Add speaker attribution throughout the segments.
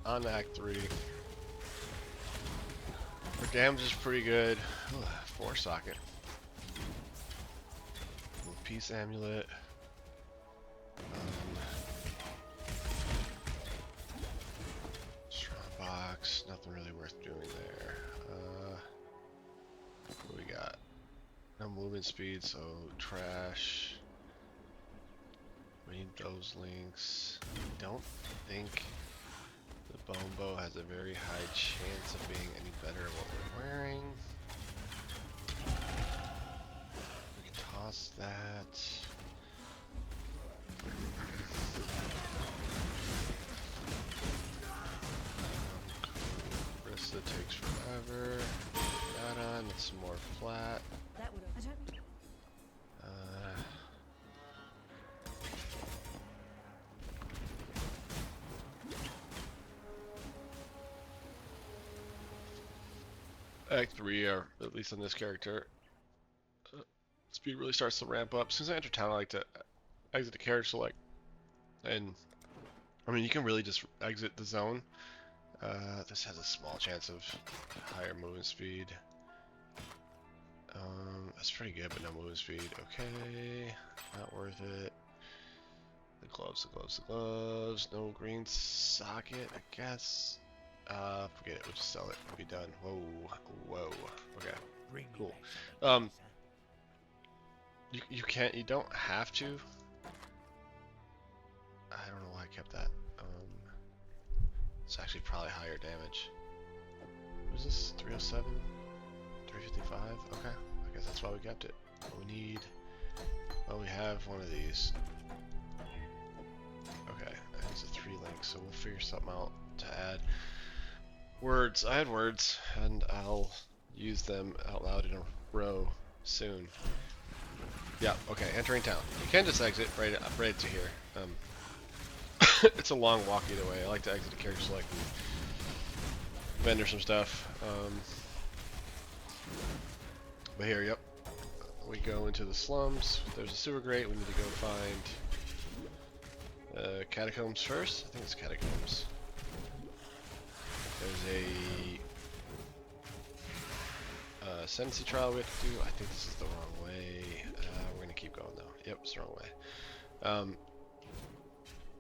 Speaker 1: on to Act 3. Our damage is pretty good. Ooh, 4 socket. Peace amulet. Strong box. Nothing really worth doing there. What do we got? No movement speed, so trash. We need those links. I don't think the bone bow has a very high chance of being any better at what we're wearing. We can toss that. Brista takes forever. That on, it's some more flat.
Speaker 2: That would have.
Speaker 1: Act 3, or at least on this character, speed really starts to ramp up. As soon as I enter town, I like to exit the carriage select, and I mean you can really just exit the zone. This has a small chance of higher movement speed. That's pretty good, but no movement speed. Okay, not worth it. The gloves, the gloves, the gloves. No green socket, I guess. Forget it. We'll just sell it. We'll be done. Whoa, whoa. Okay, cool. You can't. You don't have to. I don't know why I kept that. It's actually probably higher damage. What is this? 307? 355? Okay. I guess that's why we kept it. What we need. Well, we have one of these. Okay, that's a 3 link, so we'll figure something out to add. Words. I had words, and I'll use them out loud in a row soon. Yeah, okay, entering town. You can just exit right to here. It's a long walk either way. I like to exit the carriage select and vendor some stuff. But here, yep. We go into the slums. There's a sewer grate. We need to go find catacombs first. I think it's catacombs. There's a sentencing trial we have to do. I think this is the wrong way. We're gonna keep going though. Yep, it's the wrong way.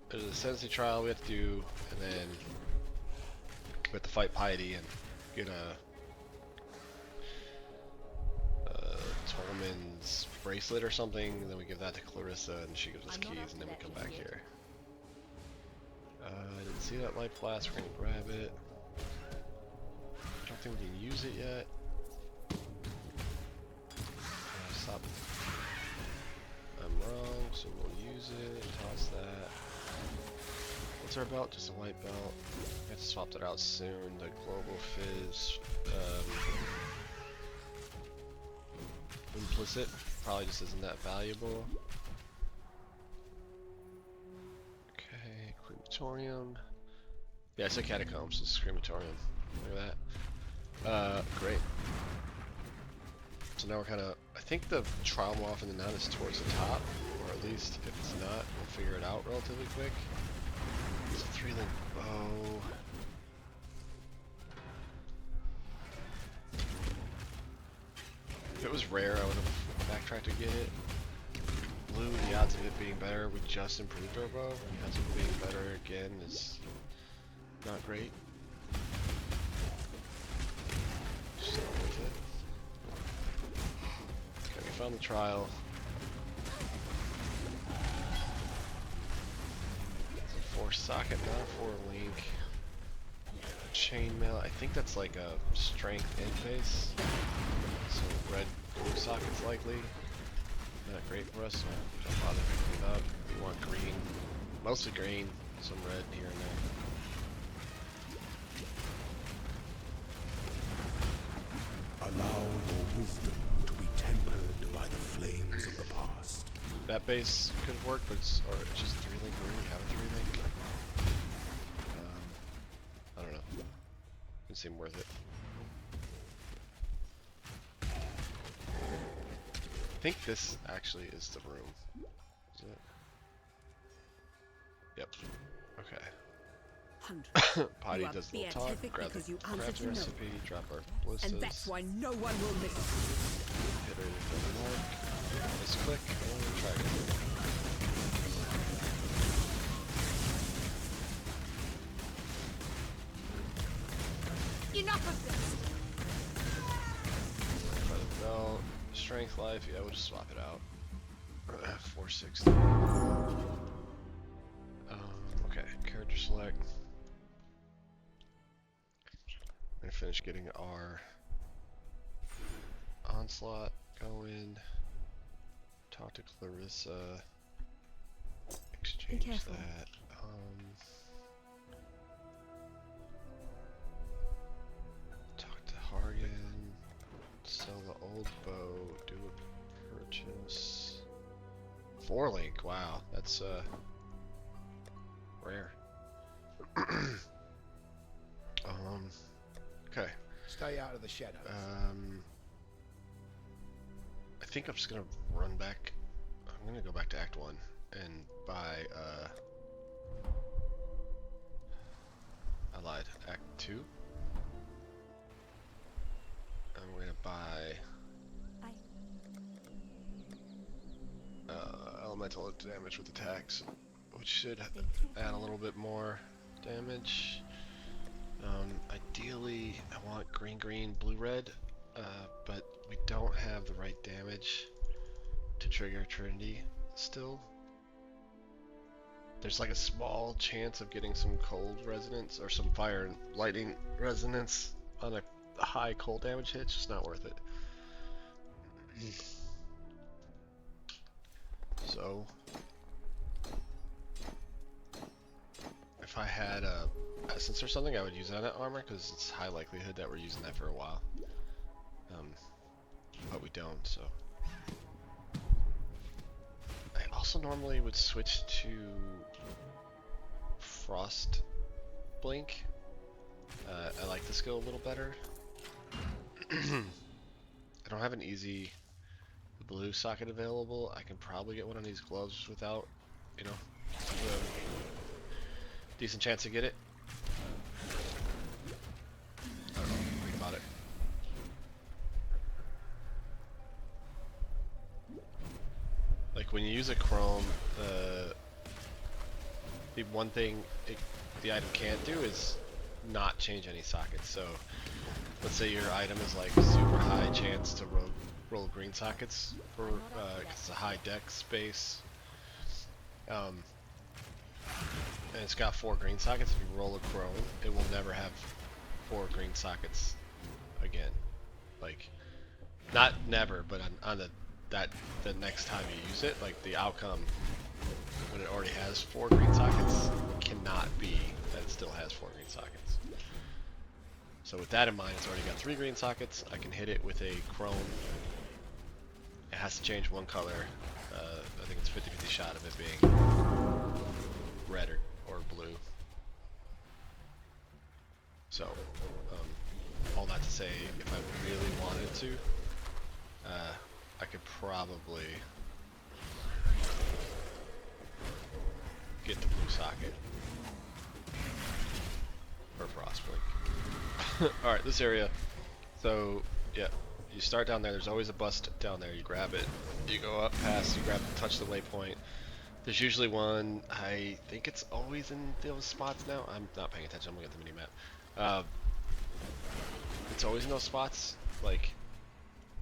Speaker 1: There's a sentencing trial we have to do, and then we have to fight Piety and get a Tolman's bracelet or something, and then we give that to Clarissa, and she gives us keys, and then we come back here. I didn't see that light blast. We're gonna grab it. I don't think we can use it yet. Stop. I'm wrong, so we'll use it. Toss that. What's our belt? Just a white belt. We have to swap that out soon. The global fizz. Implicit. Probably just isn't that valuable. Okay, crematorium. Yeah, it's a catacombs. It's a crematorium. Look at that. Great. So now we're kind of. I think the trial more often than not is towards the top, or at least if it's not, we'll figure it out relatively quick. It's a 3-link bow. If it was rare, I would have backtracked to get it. Blue, the odds of it being better, we just improved our bow. The odds of it being better again is not great. Just not worth it. Okay, we found the trial. It's a 4 socket, not a 4 link. Chainmail, I think that's like a strength interface. So red blue socket's likely. Not great for us, so don't bother picking it up. We want green. Mostly green, some red here and there.
Speaker 3: Allow your wisdom to be tempered by the flames of the past.
Speaker 1: That base could work, but it's just 3-link. We already have a 3-link. I don't know. Didn't seem worth it. I think this actually is the room. Is it? Yep. Okay.
Speaker 2: Hundreds.
Speaker 1: Potty
Speaker 2: You are
Speaker 1: does a little talk,
Speaker 2: beatific
Speaker 1: grab the
Speaker 2: because you answer
Speaker 1: crafting
Speaker 2: to no
Speaker 1: recipe,
Speaker 2: one.
Speaker 1: drop our
Speaker 2: And that's
Speaker 1: ballistas,
Speaker 2: why no one will miss you.
Speaker 1: hit her with the mark, let's click, and try again.
Speaker 2: Enough of this!
Speaker 1: Try the belt, strength life, yeah, we'll just swap it out. 460. Okay, character select. I'm gonna finish getting our onslaught going. Talk to Clarissa. Exchange
Speaker 2: careful.
Speaker 1: that. Talk to Hargan. Sell the old bow. Do a purchase. 4-link. Wow, that's rare. Okay.
Speaker 3: Stay out of the shadows.
Speaker 1: I think I'm just gonna run back. I'm gonna go back to Act 1 and buy I lied. Act 2. I'm gonna buy elemental damage with attacks, which should add a little bit more damage. Ideally, I want green, blue, red, but we don't have the right damage to trigger Trinity still. There's like a small chance of getting some cold resonance or some fire and lightning resonance on a high cold damage hit. It's just not worth it. So, if I had a essence or something, I would use that on armor because it's high likelihood that we're using that for a while. But we don't, so. I also normally would switch to Frost Blink. I like the skill a little better. I don't have an easy blue socket available. I can probably get one of these gloves without, you know, decent chance to get it. I don't know, think about it. Like when you use a chrome, the one thing the item can't do is not change any sockets. So let's say your item is like super high chance to roll green sockets for it's a high dex space. And it's got 4 green sockets. If you roll a chrome, it will never have 4 green sockets again. Like, not never, but on the next time you use it, like the outcome when it already has 4 green sockets cannot be that it still has 4 green sockets. So with that in mind, it's already got 3 green sockets. I can hit it with a chrome. It has to change one color. I think it's 50-50 shot of it being red or blue. So, all that to say, if I really wanted to, I could probably get the blue socket or Frostblink. Alright, this area. So, yeah, you start down there. There's always a bust down there. You grab it. You go up past, you grab, touch the waypoint. There's usually one, I think it's always in those spots now. I'm not paying attention. I'm looking at the mini-map. It's always in those spots, like,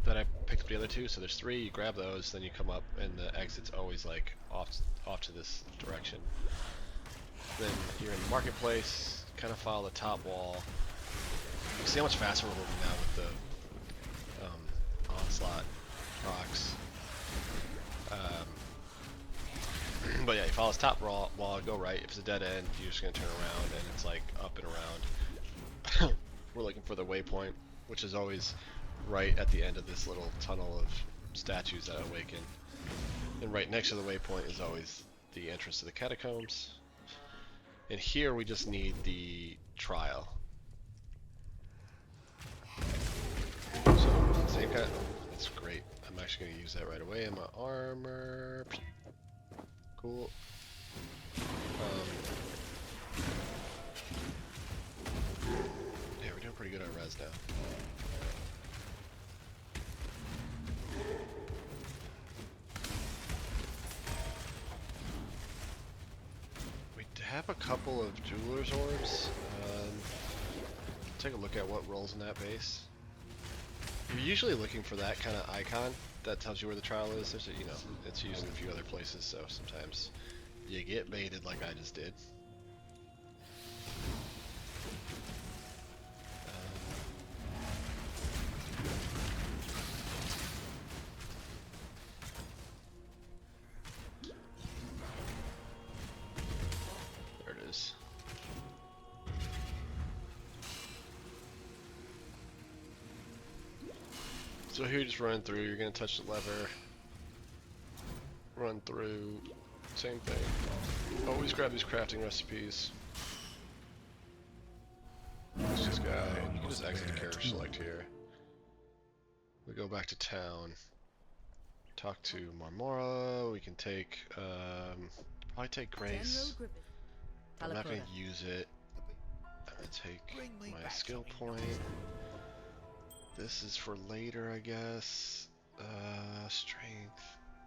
Speaker 1: that I picked up the other 2. So there's 3, you grab those, then you come up, and the exit's always, like, off to this direction. Then you're in the marketplace, kind of follow the top wall. You see how much faster we're moving now with the onslaught procs. But yeah, you follow this top wall, go right. If it's a dead end, you're just gonna turn around, and it's like up and around. We're looking for the waypoint, which is always right at the end of this little tunnel of statues that awaken. And right next to the waypoint is always the entrance to the catacombs. And here we just need the trial. So, same kind. That's great. I'm actually going to use that right away in my armor. Cool. have a couple of Jeweler's Orbs. Take a look at what rolls in that base. You're usually looking for that kind of icon that tells you where the trial is. There's a, you know, it's used in a few other places, so sometimes you get baited like I just did. There it is. So here you just run through, you're going to touch the lever, run through, same thing. Always grab these crafting recipes. It's this guy, and you can just exit the character select here. We go back to town, talk to Marmora, we can take, probably take Grace. I'm not going to use it. I'm going to take my skill point. This is for later, I guess. Strength.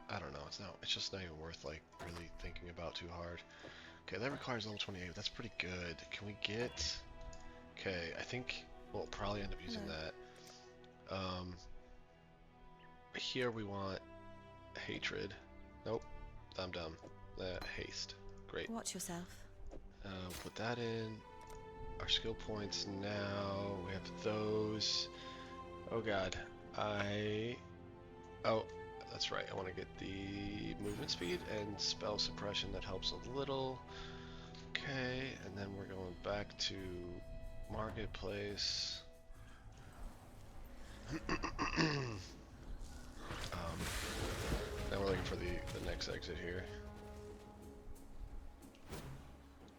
Speaker 1: I don't know. It's just not even worth like really thinking about too hard. Okay, that requires level 28. That's pretty good. Can we get? Okay, I think we'll probably end up using that. Here we want hatred. Nope, I'm dumb. Haste. Great.
Speaker 2: Watch yourself.
Speaker 1: Put that in. Our skill points now. We have those. Oh god, oh, that's right, I want to get the movement speed and spell suppression. That helps a little. Okay, and then we're going back to Marketplace. Now we're looking for the next exit here.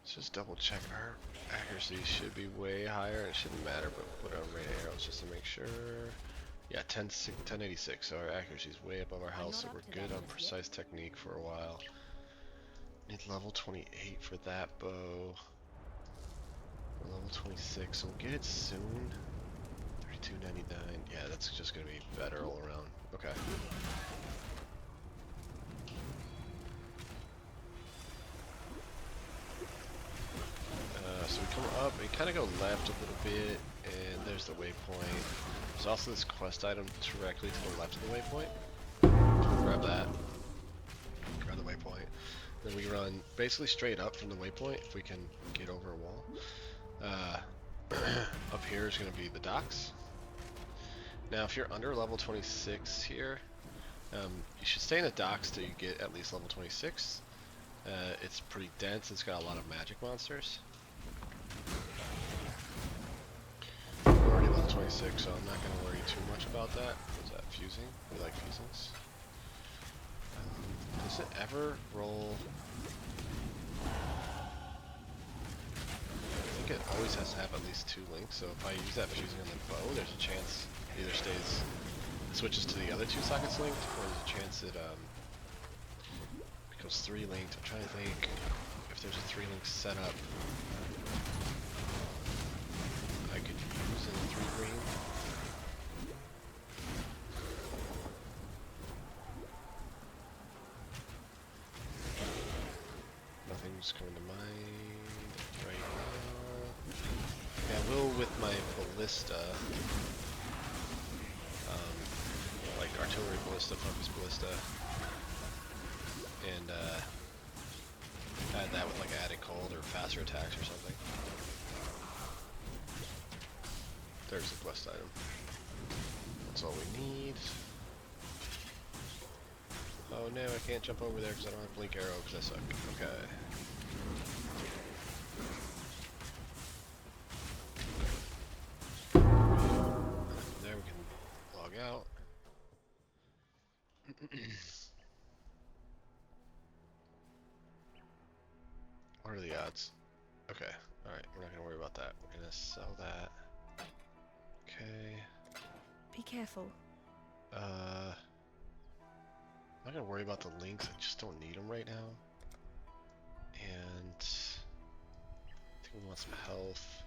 Speaker 1: Let's just double check. Our accuracy should be way higher. It shouldn't matter, but put on ray arrows just to make sure. Yeah, 1086, so our accuracy is way above our health, so we're good on precise technique for a while. Need level 28 for that bow. We're level 26, so we'll get it soon. 32.99. Yeah, that's just gonna be better all around. Okay. So we come up, we kind of go left a little bit, and there's the waypoint. There's also this quest item directly to the left of the waypoint. Grab that. Grab the waypoint. Then we run basically straight up from the waypoint if we can get over a wall. Up here is going to be the docks. Now if you're under level 26 here, you should stay in the docks till you get at least level 26. It's pretty dense, it's got a lot of magic monsters. We're already level 26, so I'm not going to worry too much about that. What's that, fusing? We like fusings. Does it ever roll? I think it always has to have at least 2 links, so if I use that fusing on the bow, there's a chance it either switches to the other 2 sockets linked, or there's a chance it becomes 3 linked. I'm trying to think if there's a 3 link setup I could use in 3 green. Nothing's coming to mind right now. Yeah, I will with my ballista, like artillery ballista, focus ballista, and add that with like added cold or faster attacks or something. There's the quest item. That's all we need. Oh no, I can't jump over there because I don't have blink arrow because I suck. Okay. There we can log out. What are the odds? Okay, alright, we're not gonna worry about that. We're gonna sell that. Okay.
Speaker 2: Be careful.
Speaker 1: I'm not gonna worry about the links, I just don't need them right now. And I think we want some health.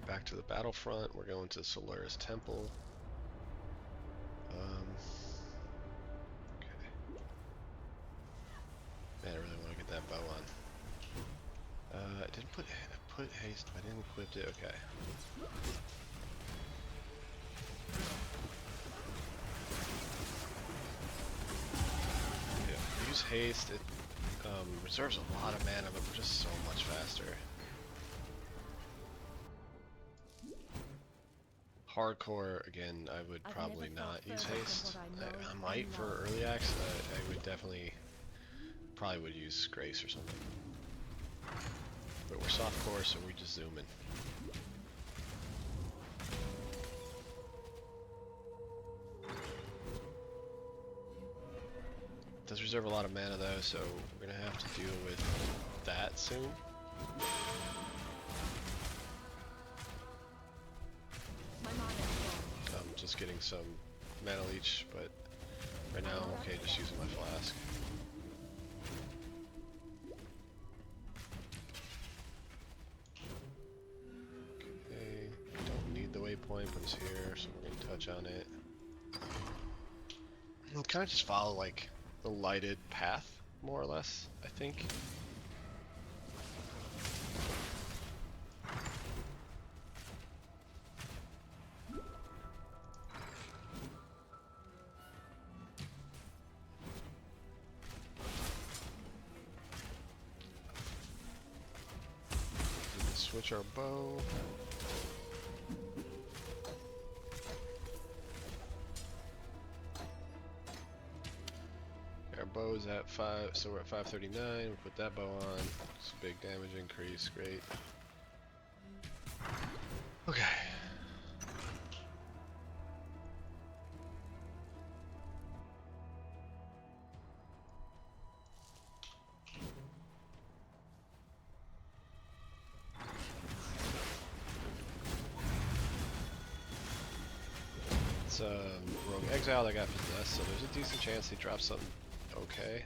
Speaker 1: Back to the battlefront, we're going to Solaris Temple. Okay. get that bow on. I didn't put haste, but I didn't equip it. Okay. Yeah, use haste. It reserves a lot of mana, but we're just so much faster. Hardcore, again, I would probably not use haste. I might for early acts. I would definitely, probably would use grace or something. But we're softcore, so we just zoom in. It does reserve a lot of mana though, so we're gonna have to deal with that soon. I'm just getting some mana leech, but right now I'm okay just using my flask. Okay, don't need the waypoint, but it's here, so we're gonna touch on it. We'll kind of just follow like the lighted path, more or less, I think. Switch our bow. Our bow is at 5, so we're at 539. We put that bow on. It's a big damage increase, great. Okay. It's Rogue Exile that got possessed, so there's a decent chance he drops something okay.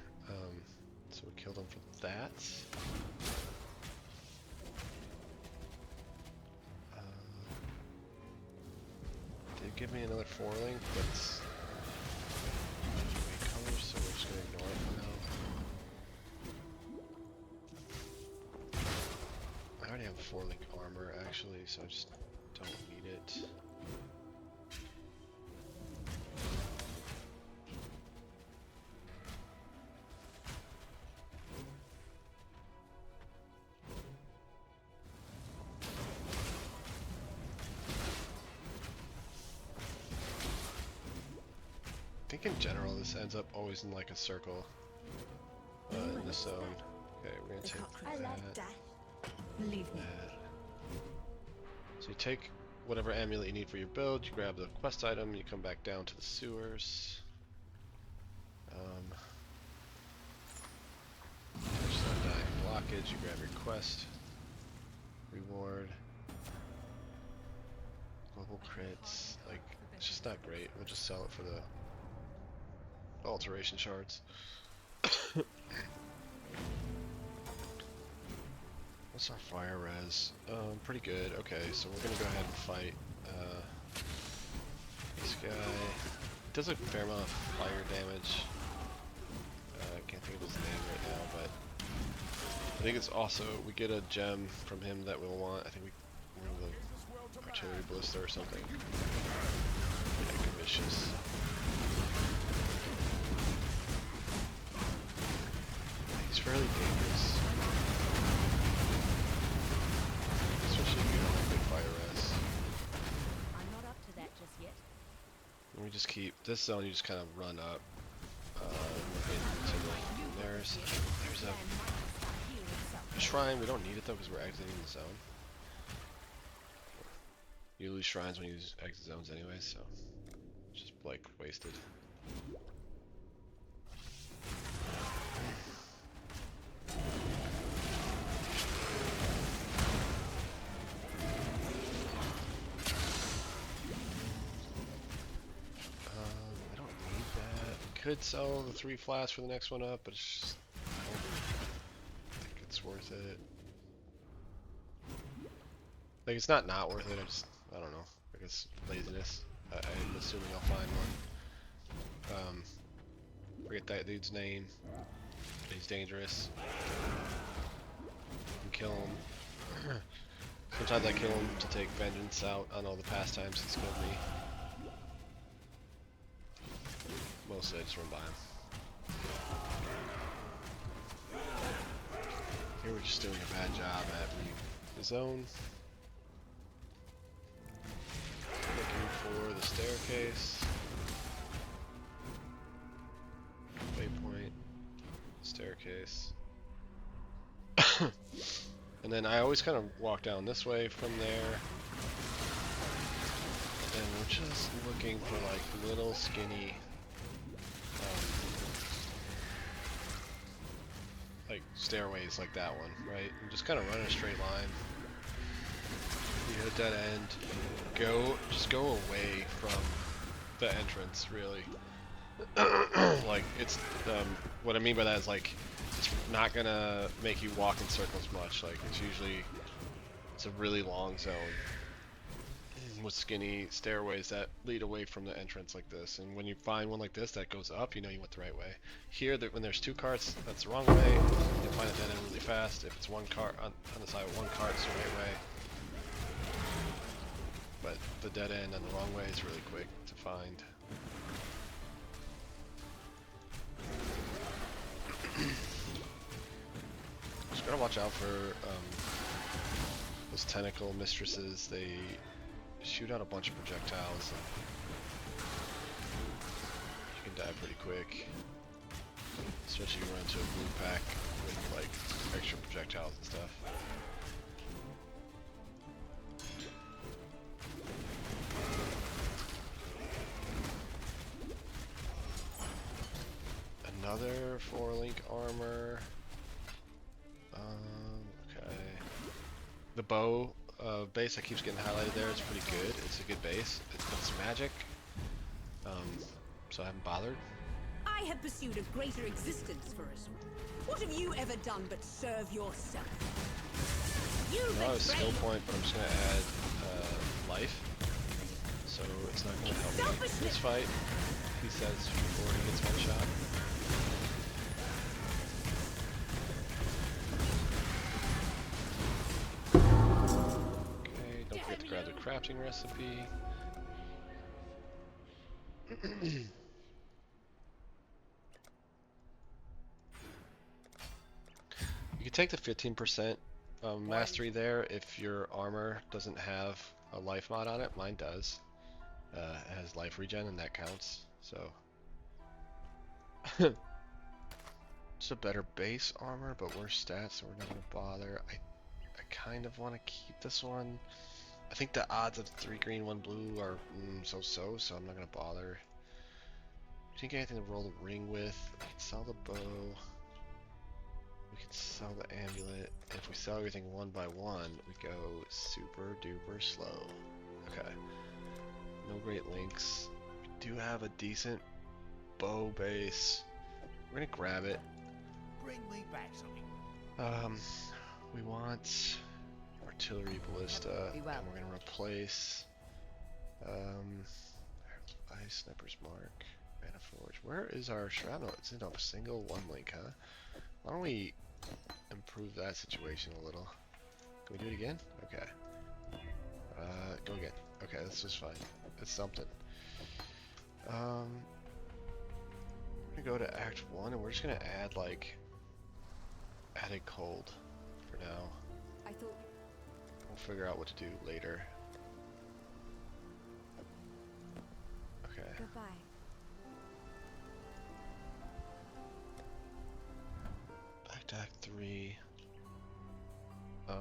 Speaker 1: So we killed him for that. Did give me another 4-link, but it's colors, so we're just gonna ignore it for now. I already have 4-link armor actually, so I just don't need it. I think in general this ends up always in like a circle in this zone. Okay, we're gonna take that.
Speaker 2: Believe me.
Speaker 1: So you take whatever amulet you need for your build, you grab the quest item, you come back down to the sewers. There's undying blockage, you grab your quest, reward, global crits, like, it's just not great. We'll just sell it for the alteration shards. What's our fire res? Pretty good. Okay, so we're gonna go ahead and fight this guy. He does a fair amount of fire damage. I can't think of his name right now, but I think it's also, we get a gem from him that we'll want. I think we're the artillery ballista or something. Yeah, vicious. He's fairly dangerous. Especially if you don't have big fire res.
Speaker 2: I'm not up to that just yet.
Speaker 1: And we just keep, this zone you just kind of run up. There's a shrine. We don't need it though because we're exiting the zone. You lose shrines when you exit zones anyway, so it's just like wasted. I don't need that. Could sell the 3 flasks for the next one up, but it's just, I don't think it's worth it. Like, it's not worth it, I don't know. I guess laziness. I'm assuming I'll find one. Forget that dude's name. He's dangerous. You can kill him. Sometimes I kill him to take vengeance out on all the past times he's killed me. Mostly I just run by him. Here we're just doing a bad job at reading the zone. Looking for the staircase. Waypoint. Staircase. And then I always kind of walk down this way from there. And we're just looking for like little skinny like stairways like that one, right? And just kind of run in a straight line. You hit a dead end. Just go away from the entrance, really. Like it's what I mean by that is like it's not gonna make you walk in circles much. Like it's a really long zone with skinny stairways that lead away from the entrance like this. And when you find one like this that goes up, you know you went the right way. Here, when there's two carts, that's the wrong way. You find a dead end really fast. If it's one cart on the side of one cart, it's the right way. But the dead end on the wrong way is really quick to find. Just gotta watch out for those tentacle mistresses. They shoot out a bunch of projectiles and you can die pretty quick. Especially if you run into a blue pack with like extra projectiles and stuff. Another 4-link armor. Okay. The bow base that keeps getting highlighted there is pretty good. It's a good base. It's magic. So I haven't bothered.
Speaker 4: I have pursued a greater existence for us. What have you ever done but serve yourself? You
Speaker 1: Not a skill point, but I'm just gonna add life. So it's not gonna help me in this fight. He says before he gets one shot. Okay, don't forget to grab the crafting recipe. You can take the 15% mastery there if your armor doesn't have a life mod on it. Mine does. It has life regen and that counts. So it's a better base armor, but worse stats, so we're not gonna bother. I kind of want to keep this one. I think the odds of 3 green, 1 blue are so I'm not gonna bother. Do you think anything to roll the ring with? We can sell the bow. We can sell the amulet. If we sell everything one by one, we go super duper slow. Okay. No great links. We do have a decent bow base. We're gonna grab it.
Speaker 3: Bring me back something.
Speaker 1: We want artillery ballista,
Speaker 2: Be well.
Speaker 1: and we're gonna replace ice sniper's mark, mana forge. Where is our shrapnel? It's in a single 1 link, huh? Why don't we improve that situation a little? Can we do it again? Okay. Go again. Okay, this is fine. It's something. We're gonna go to Act 1 and we're just gonna add like added cold for now.
Speaker 2: I thought
Speaker 1: We'll figure out what to do later. Okay.
Speaker 2: goodbye.
Speaker 1: Back to Act 3. I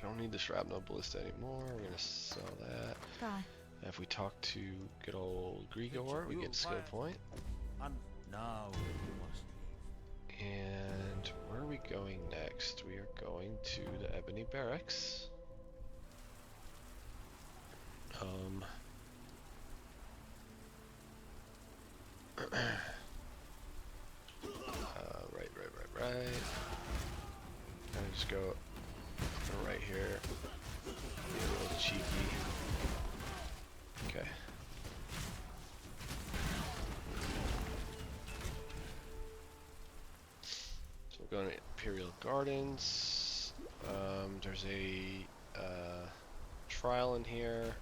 Speaker 1: don't need the shrapnel ballista anymore. We're gonna sell that.
Speaker 2: Bye.
Speaker 1: If we talk to good old Grigor, we get a skill point.
Speaker 3: And now you must leave.
Speaker 1: And where are we going next? We are going to the Ebony Barracks. Right. Kind of just go right here. Be a little cheeky. Okay. Going to Imperial Gardens. There's a trial in here.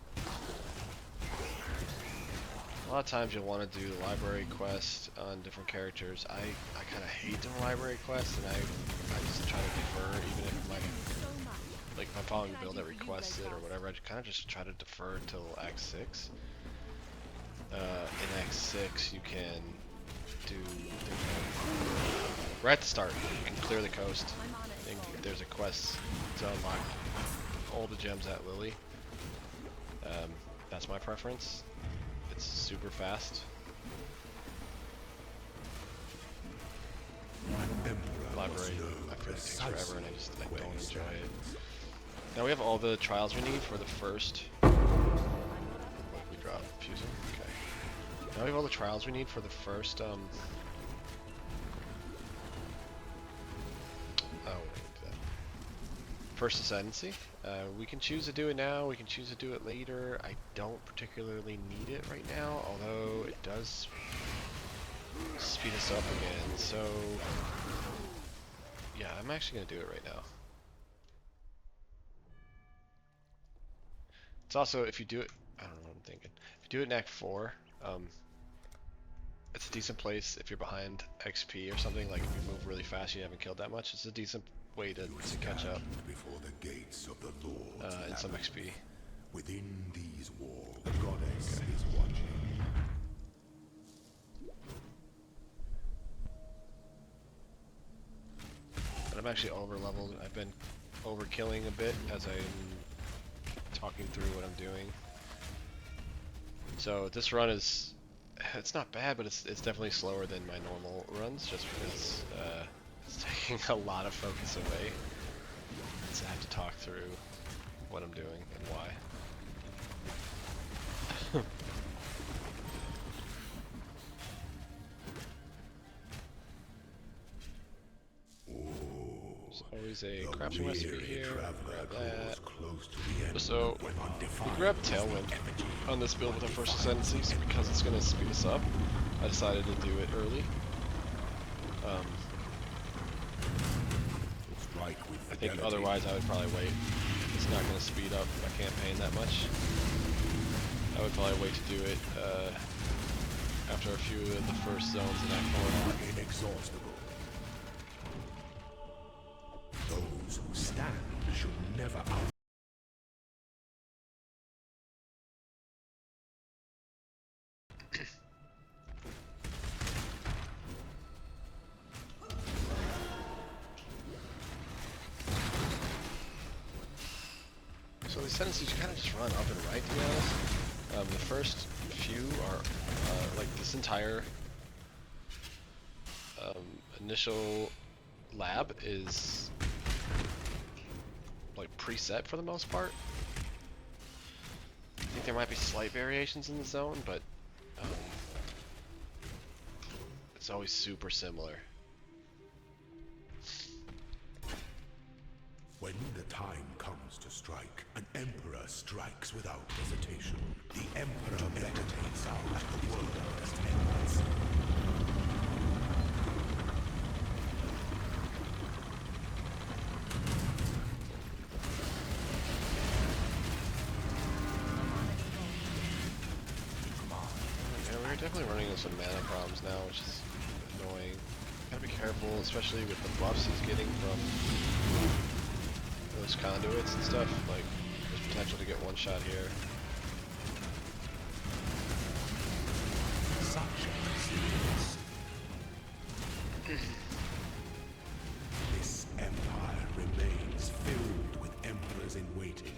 Speaker 1: A lot of times you'll want to do the library quest on different characters. I kind of hate doing library quests, and I just try to defer, even if my like if I'm following a build that requests it or whatever. I kind of just try to defer till Act 6. In Act 6 you can do right at the start. You can clear the coast, and there's a quest to unlock all the gems at Lily. That's my preference. It's super fast. Library, I feel like it takes forever, and I don't enjoy it. Now we have all the trials we need for the first. We drop fusing. Okay. Now we have all the trials we need for the first. Oh, first ascendancy. We can choose to do it now, we can choose to do it later. I don't particularly need it right now, although it does speed us up again, so yeah, I'm actually going to do it right now. It's also, if you do it, I don't know what I'm thinking. If you do it in Act 4, it's a decent place if you're behind XP or something, like if you move really fast and you haven't killed that much, it's a decent way to catch up
Speaker 3: before the gates of the Lord's
Speaker 1: and some XP.
Speaker 3: Within these walls, the goddess is watching.
Speaker 1: But I'm actually over leveled. I've been overkilling a bit as I'm talking through what I'm doing. So this run is, it's not bad, but it's definitely slower than my normal runs, just because it's taking a lot of focus away. So I have to talk through what I'm doing and why. There's always a crafting recipe here. Grab that. So we grabbed Tailwind on this build with our first ascendancy, so because it's going to speed us up, I decided to do it early. I think otherwise I would probably wait. It's not going to speed up my campaign that much. I would probably wait to do it after a few of the first zones in Act 4.
Speaker 3: Inexhaustible. Those who stand should never out.
Speaker 1: So these sentences kind of just run up and right, to be honest. The first few are like this entire initial lab is like preset for the most part. I think there might be slight variations in the zone, but it's always super similar.
Speaker 3: When the time comes to strike, an emperor strikes without hesitation. The emperor meditates out the world's ends.
Speaker 1: Yeah, we're definitely running into some mana problems now, which is annoying. Gotta be careful, especially with the buffs he's getting from those conduits and stuff. Like, there's potential to get one shot here.
Speaker 3: Such a resilience. This empire remains filled with emperors in waiting.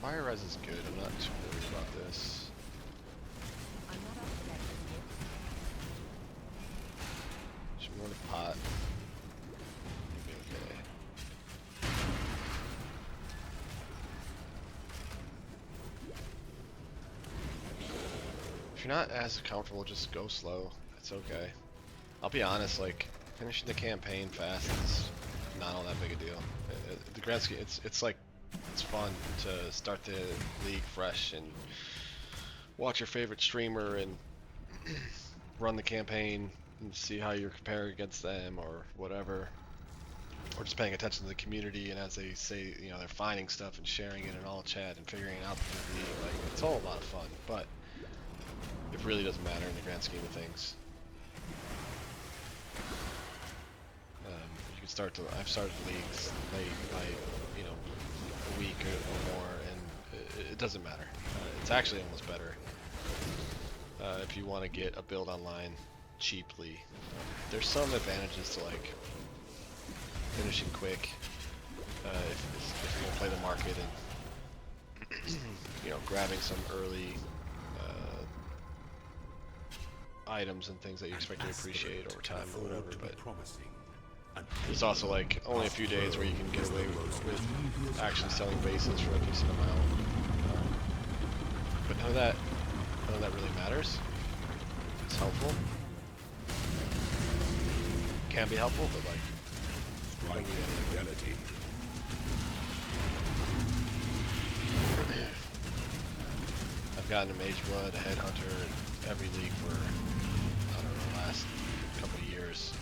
Speaker 1: Fire res is good, I'm not too worried about this.
Speaker 2: I'm not up to that just yet.
Speaker 1: Should we run a pot? Maybe okay. If you're not as comfortable, just go slow. It's okay. I'll be honest, like, finishing the campaign fast is not all that big a deal. The grand scheme, it's like, it's fun to start the league fresh and watch your favorite streamer and run the campaign and see how you're comparing against them or whatever. Or just paying attention to the community, and as they say, you know, they're finding stuff and sharing it in all chat and figuring out the league. Like, it's all a lot of fun, but it really doesn't matter in the grand scheme of things. You can start to, I've started leagues late by, you know, a week or more, and it doesn't matter. It's actually almost better if you want to get a build online cheaply. There's some advantages to like finishing quick if you want to play the market and you know, grabbing some early items and things that you expect to appreciate over time or whatever. But there's also like only a few days where you can get away with actually selling bases for a decent amount. But none of that really matters. It's helpful. Can be helpful, but like,
Speaker 3: Right in reality.
Speaker 1: I've gotten a Mage Blood, a Headhunter, in every league for, I don't know, the last couple of years.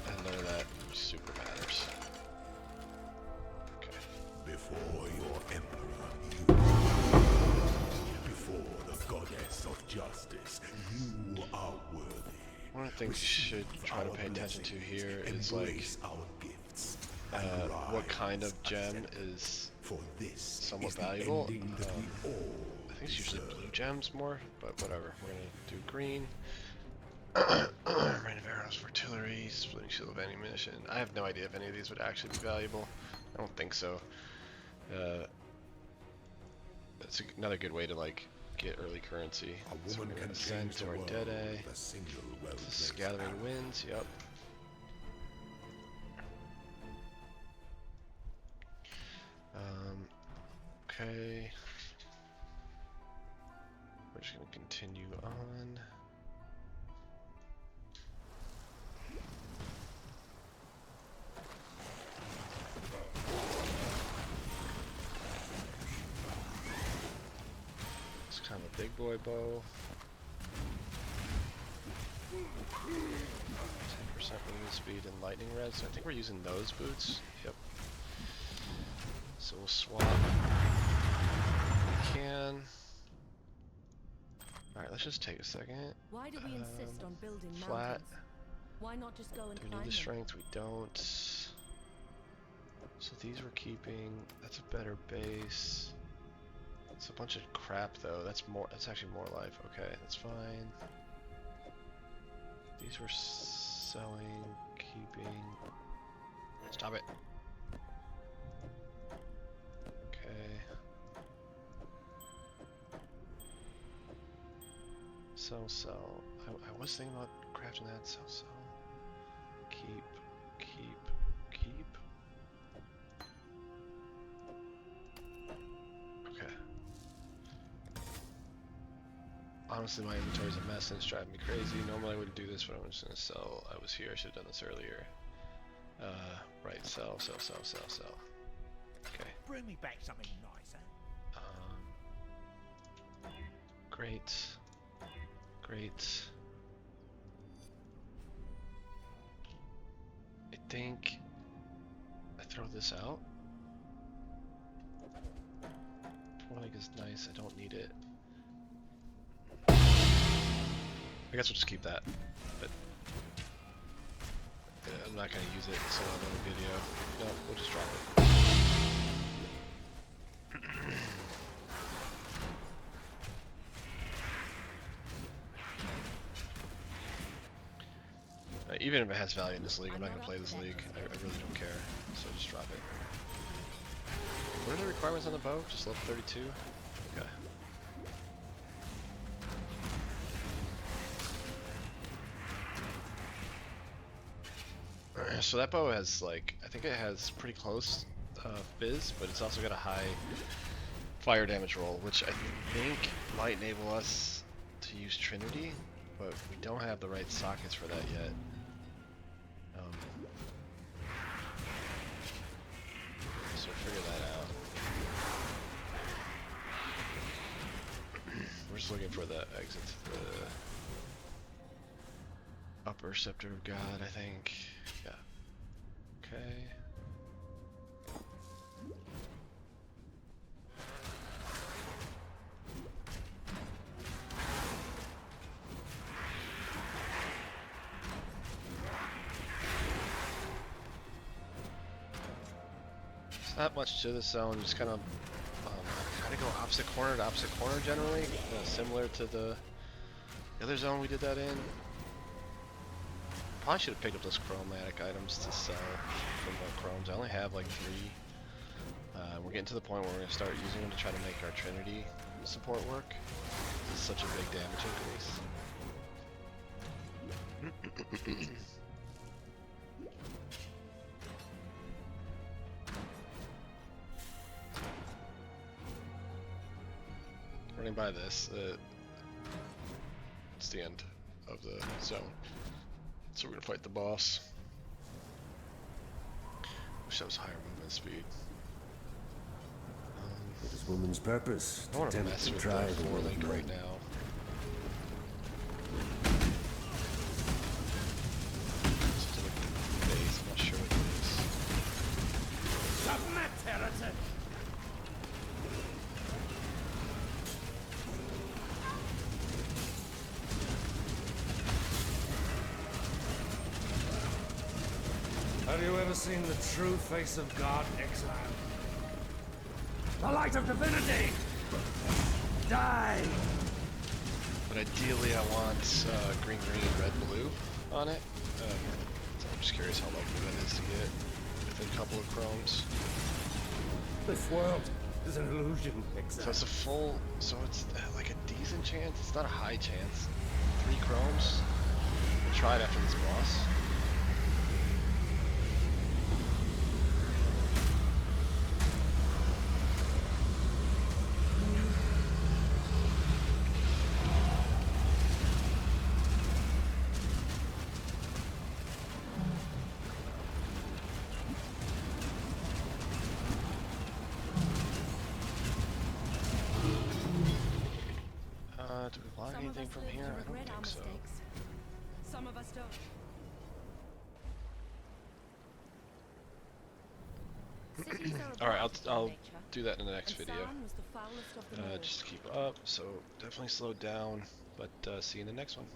Speaker 1: And none of that super matters. Okay.
Speaker 3: Before your emperor, before the goddess of justice, you are worthy.
Speaker 1: One of the things you should try to pay attention to here is like what kind of gem is somewhat valuable. I think it's usually blue gems more, but whatever. We're gonna do green. Rain of arrows for artillery, splitting shield of ammunition. I have no idea if any of these would actually be valuable. I don't think so. That's another good way to like get early currency. So we're gonna send to our Dead-Eye. Gathering Winds, yep. Okay. We're just gonna continue on. It's kind of a big boy bow. 10% movement speed and lightning red, so I think we're using those boots. Yep. So we'll swap. We can. Alright, let's just take a second.
Speaker 2: Why do we insist on building
Speaker 1: flat.
Speaker 2: mountains? Why not just go and
Speaker 1: Do we
Speaker 2: climb
Speaker 1: need the
Speaker 2: them?
Speaker 1: strength? We don't. So these we're keeping. That's a better base. It's a bunch of crap though. That's actually more life. Okay, that's fine. These we're selling, keeping. Stop it. Okay. Sell. I was thinking about crafting that. Sell. Keep. Okay. Honestly, my inventory's a mess and it's driving me crazy. Normally I wouldn't do this, but I'm just gonna sell. I was here, I should have done this earlier. Right, sell. Okay.
Speaker 5: Bring me back something nicer.
Speaker 1: Great. I think I throw this out. Flag is nice, I don't need it. I guess we'll just keep that, but I'm not gonna use it so on the video. No, we'll just drop it. Even if it has value in this league, I'm not gonna play this league. I really don't care, so just drop it. What are the requirements on the bow? Just level 32? Okay. So that bow has like, I think it has pretty close fizz, but it's also got a high fire damage roll, which I think might enable us to use Trinity, but we don't have the right sockets for that yet. So we'll figure that out. We're just looking for the exit to the upper scepter of God, I think. Yeah. Okay. Not much to this zone, just kind of go opposite corner to opposite corner generally, similar to the other zone we did that in. Probably should have picked up those chromatic items to sell for more chromes. I only have like 3. We're getting to the point where we're going to start using them to try to make our Trinity support work. It's such a big damage increase. Running by this, it's the end of the zone. So we're gonna fight the boss. Wish that was higher movement speed.
Speaker 5: It is woman's purpose
Speaker 1: I
Speaker 5: to
Speaker 1: want to
Speaker 5: attempt
Speaker 1: mess
Speaker 5: to
Speaker 1: with
Speaker 5: try
Speaker 1: the
Speaker 5: the
Speaker 1: 4
Speaker 5: will
Speaker 1: link
Speaker 5: of
Speaker 1: right
Speaker 5: men.
Speaker 1: now. Just to look at the base, I'm not sure what it is.
Speaker 5: Submit, heretic! Have you ever seen the true face of God, Exile? The light of divinity! Die!
Speaker 1: But ideally I want green, green, red, blue on it. So I'm just curious how likely that is to get within a couple of chromes.
Speaker 5: This world is an illusion, Exile.
Speaker 1: So it's a full, so it's like a decent chance. It's not a high chance. 3 chromes. We'll try it after this boss. Do we want anything from here? I don't think so.
Speaker 4: Some of us don't.
Speaker 2: Cities are
Speaker 1: Alright,
Speaker 2: abundant in
Speaker 1: I'll
Speaker 2: nature,
Speaker 1: do that in the next
Speaker 2: and
Speaker 1: video.
Speaker 2: Sarn was the foulest of them all.
Speaker 1: Just to keep up, so definitely slow down, but see you in the next one.